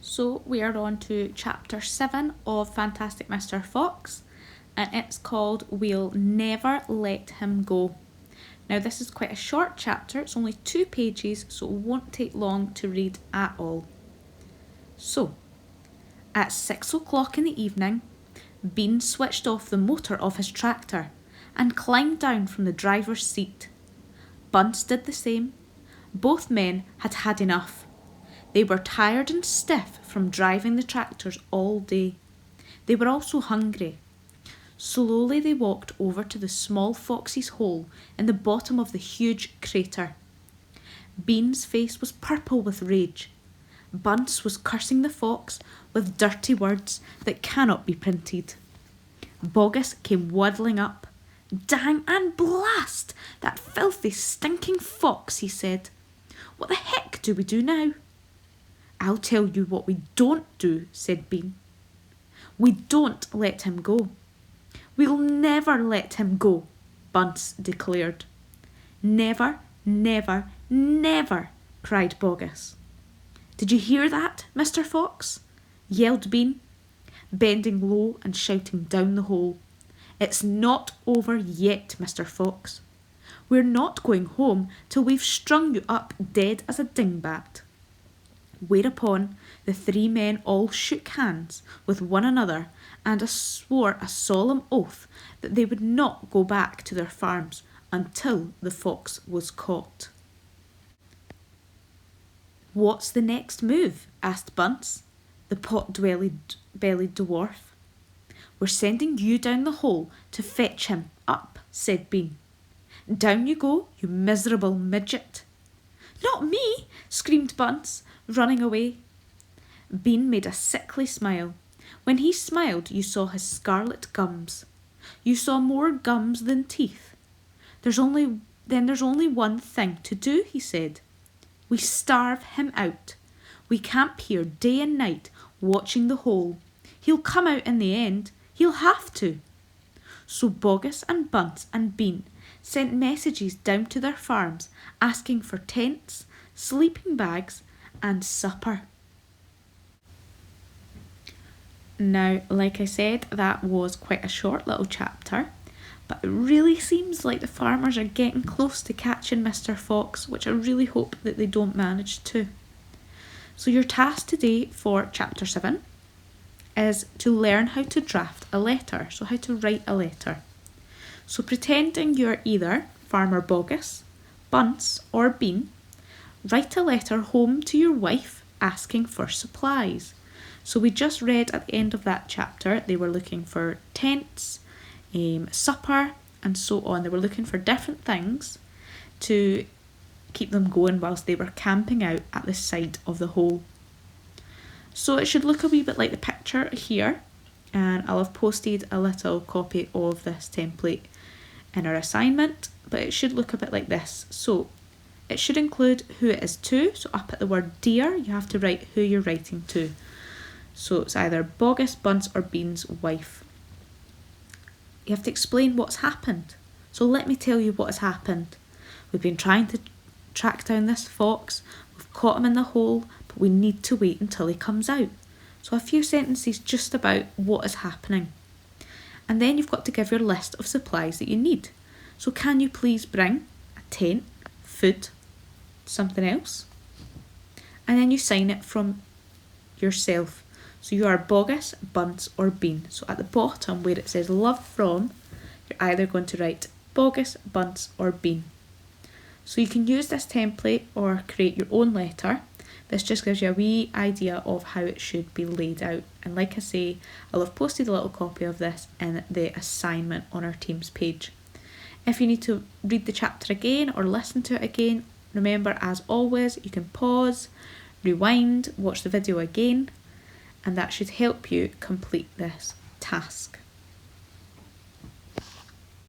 So we are on to chapter 7 of Fantastic Mr. Fox, and it's called We'll Never Let Him Go. Now this is quite a short chapter, it's only 2 pages, so it won't take long to read at all. So, at 6 o'clock in the evening, Bean switched off the motor of his tractor and climbed down from the driver's seat. Bunce did the same. Both men had had enough. They were tired and stiff from driving the tractors all day. They were also hungry. Slowly they walked over to the small fox's hole in the bottom of the huge crater. Bean's face was purple with rage. Bunce was cursing the fox with dirty words that cannot be printed. Bogus came waddling up. "Dang and blast that filthy, stinking fox," he said. "What the heck do we do now?" "I'll tell you what we don't do," said Bean. "We don't let him go." "We'll never let him go," Bunce declared. "Never, never, never," cried Bogus. "Did you hear that, Mr. Fox?" yelled Bean, bending low and shouting down the hole. "It's not over yet, Mr. Fox. We're not going home till we've strung you up dead as a dingbat." Whereupon the 3 men all shook hands with one another and swore a solemn oath that they would not go back to their farms until the fox was caught. "What's the next move?" asked Bunce, the pot-bellied dwarf. "We're sending you down the hole to fetch him up," said Bean. "Down you go, you miserable midget." "Not me!" screamed Bunce, running away. Bean made a sickly smile. When he smiled, you saw his scarlet gums. You saw more gums than teeth. There's only one thing to do," he said. "We starve him out. We camp here day and night, watching the hole. He'll come out in the end. He'll have to." So Bogus and Bunce and Bean sent messages down to their farms asking for tents, sleeping bags, and supper. Now, like I said, that was quite a short little chapter, but it really seems like the farmers are getting close to catching Mr. Fox, which I really hope that they don't manage to. So your task today for chapter 7 is to learn how to draft a letter, so how to write a letter. So pretending you're either Farmer Bogus, Bunce or Bean, write a letter home to your wife asking for supplies. So we just read at the end of that chapter they were looking for tents, supper and so on. They were looking for different things to keep them going whilst they were camping out at the side of the hole. So it should look a wee bit like the picture here, and I'll have posted a little copy of this template in our assignment, but it should look a bit like this. So it should include who it is to, so up at the word dear you have to write who you're writing to. So it's either Bogus, Bunce or Bean's wife. You have to explain what's happened. So let me tell you what has happened. We've been trying to track down this fox, we've caught him in the hole, but we need to wait until he comes out. So a few sentences just about what is happening. And then you've got to give your list of supplies that you need. So can you please bring a tent, food, something else? And then you sign it from yourself. So you are Bogus, Bunce or Bean. So at the bottom where it says love from, you're either going to write Bogus, Bunce or Bean. So you can use this template or create your own letter. This just gives you a wee idea of how it should be laid out. And like I say, I'll have posted a little copy of this in the assignment on our Teams page. If you need to read the chapter again or listen to it again, remember as always, you can pause, rewind, watch the video again, and that should help you complete this task.